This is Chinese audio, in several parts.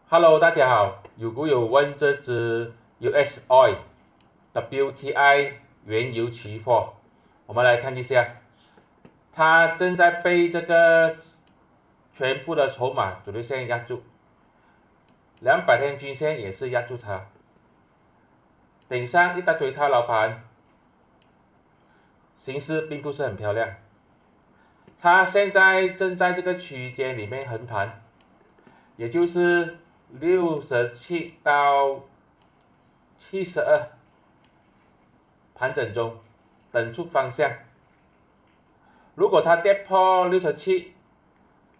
Hello，大家好。有股友问这只 US Oil WTI 原油期货，我们来看一下，它正在被这个全部的筹码主力线压住，200天均线也是压住它，顶上一大堆套牢盘，形势并不是很漂亮。它现在正在这个区间里面横盘，也就是67到72盘整中，等出方向。如果它跌破67，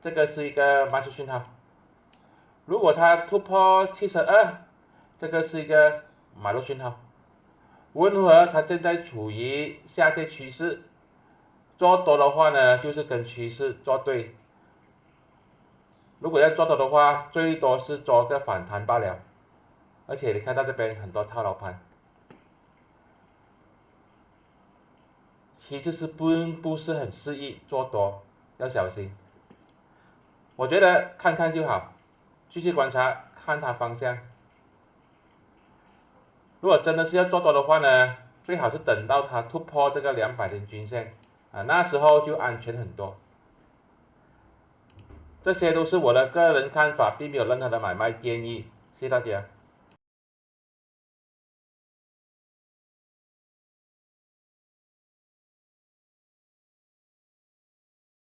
这个是一个卖出讯号；如果它突破72，这个是一个买入讯号。无论如何，它正在处于下跌趋势，做多的话呢，就是跟趋势做对；如果要做多的话，最多是做个反弹罢了。而且你看到这边很多套牢盘，其实是不是很适宜做多，要小心。我觉得看看就好，继续观察，看它方向。如果真的是要做多的话呢，最好是等到它突破这个200天均线那时候就安全很多。这些都是我的个人看法，并没有任何的买卖建议，谢谢大家。